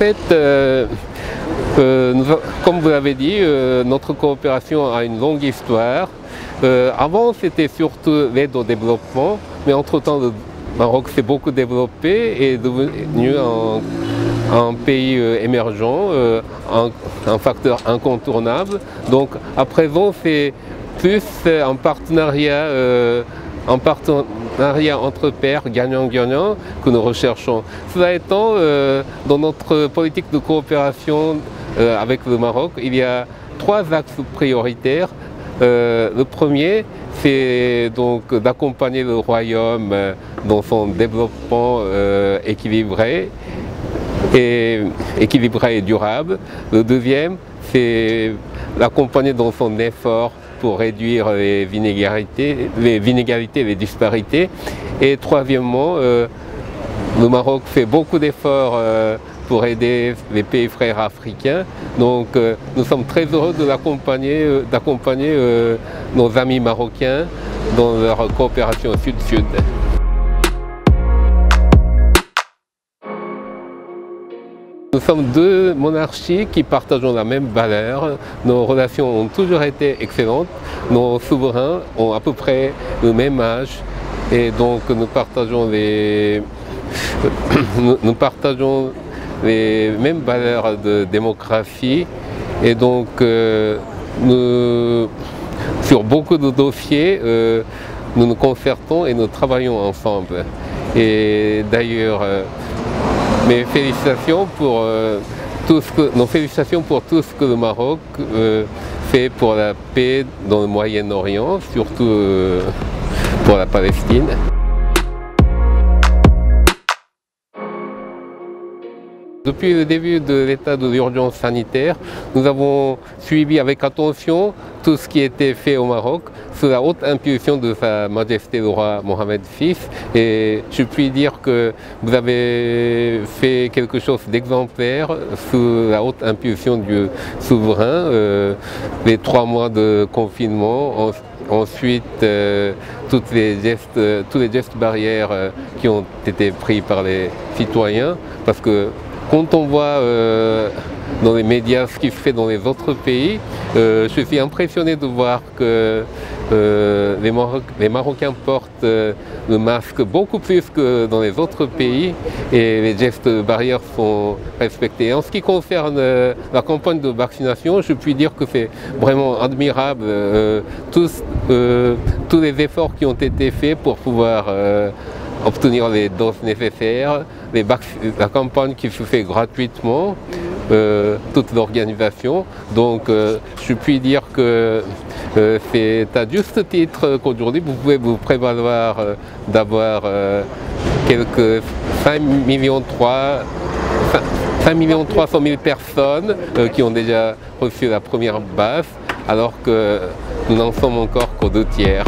fait, comme vous l'avez dit, notre coopération a une longue histoire. Avant, c'était surtout l'aide au développement, mais entre-temps, le Maroc s'est beaucoup développé et est devenu un pays émergent, un facteur incontournable. Donc, à présent, c'est plus un partenariat entre pairs, gagnant-gagnant, que nous recherchons. Cela étant, dans notre politique de coopération avec le Maroc, il y a 3 axes prioritaires. Le premier, c'est donc d'accompagner le royaume dans son développement équilibré et durable. Le deuxième, c'est l'accompagner dans son effort pour réduire les inégalités, les disparités. Et troisièmement, le Maroc fait beaucoup d'efforts pour aider les pays frères africains. Donc nous sommes très heureux de d'accompagner nos amis marocains dans leur coopération sud-sud. Nous sommes 2 monarchies qui partageons la même valeur. Nos relations ont toujours été excellentes. Nos souverains ont à peu près le même âge et donc nous partageons les mêmes valeurs de démocratie et donc sur beaucoup de dossiers, nous nous concertons et nous travaillons ensemble. Et d'ailleurs, nos félicitations pour tout ce que le Maroc fait pour la paix dans le Moyen-Orient, surtout pour la Palestine. Depuis le début de l'état de l'urgence sanitaire, nous avons suivi avec attention tout ce qui était fait au Maroc sous la haute impulsion de Sa Majesté le roi Mohamed VI. Et je puis dire que vous avez fait quelque chose d'exemplaire sous la haute impulsion du souverain. Les 3 mois de confinement, ensuite tous les gestes barrières qui ont été pris par les citoyens, parce que quand on voit dans les médias ce qui se fait dans les autres pays, je suis impressionné de voir que les Marocains portent le masque beaucoup plus que dans les autres pays et les gestes barrières sont respectés. En ce qui concerne la campagne de vaccination, je puis dire que c'est vraiment admirable tous les efforts qui ont été faits pour pouvoir obtenir les doses nécessaires, la campagne qui se fait gratuitement, toute l'organisation. Donc je puis dire que c'est à juste titre qu'aujourd'hui vous pouvez vous prévaloir d'avoir quelques 5,3 millions personnes qui ont déjà reçu la première base, alors que nous n'en sommes encore qu'aux 2 tiers.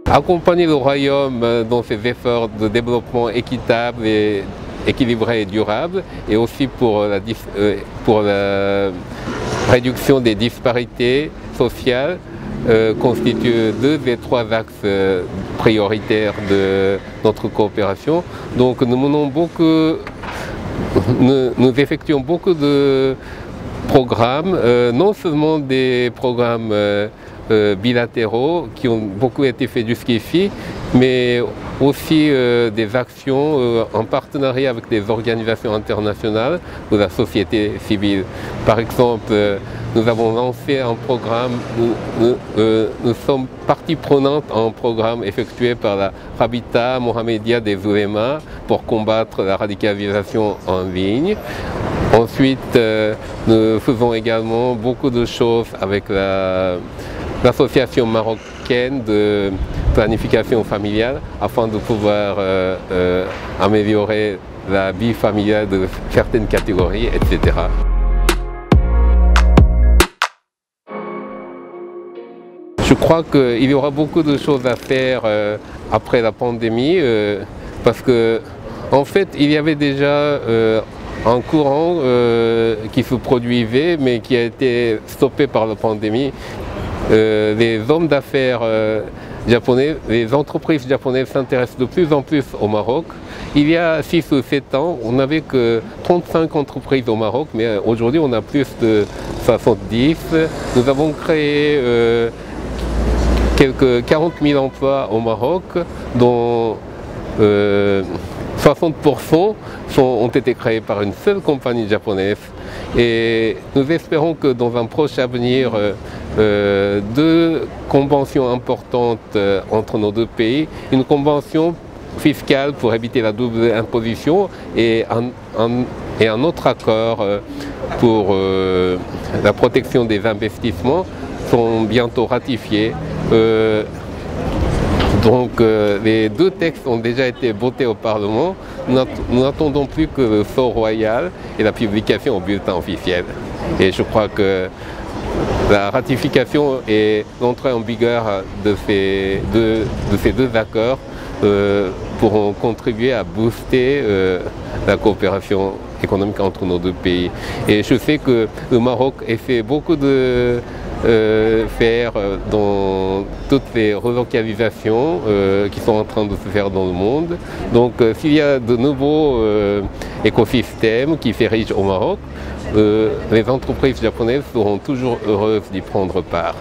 Accompagner le royaume dans ses efforts de développement équitable et équilibré et durable, et aussi pour la réduction des disparités sociales, constituent 2 des 3 axes prioritaires de notre coopération. Donc nous effectuons beaucoup de programmes, non seulement des programmes bilatéraux qui ont beaucoup été faits jusqu'ici, mais aussi des actions en partenariat avec des organisations internationales de la société civile. Par exemple, nous avons lancé un programme, nous sommes partie prenante à un programme effectué par la Rabita Mohammedia des Oulémas pour combattre la radicalisation en ligne. Ensuite, nous faisons également beaucoup de choses avec l'association marocaine de planification familiale afin de pouvoir améliorer la vie familiale de certaines catégories, etc. Je crois qu'il y aura beaucoup de choses à faire après la pandémie parce que en fait il y avait déjà un courant qui se produisait mais qui a été stoppé par la pandémie. Les hommes d'affaires japonais, les entreprises japonaises s'intéressent de plus en plus au Maroc. Il y a 6 ou 7 ans, on n'avait que 35 entreprises au Maroc, mais aujourd'hui on a plus de 70. Nous avons créé quelques 40 000 emplois au Maroc, dont 60% ont été créés par une seule compagnie japonaise. Et nous espérons que dans un proche avenir, 2 conventions importantes entre nos 2 pays, une convention fiscale pour éviter la double imposition et un autre accord pour la protection des investissements sont bientôt ratifiés. Donc les 2 textes ont déjà été votés au Parlement. Nous n'attendons plus que le sceau royal et la publication au bulletin officiel. Et je crois que la ratification et l'entrée en vigueur de ces deux accords pourront contribuer à booster la coopération économique entre nos 2 pays. Et je sais que le Maroc essaie beaucoup de faire dans toutes les relocalisations qui sont en train de se faire dans le monde. Donc s'il y a de nouveaux écosystèmes qui s'érigent au Maroc, les entreprises japonaises seront toujours heureuses d'y prendre part.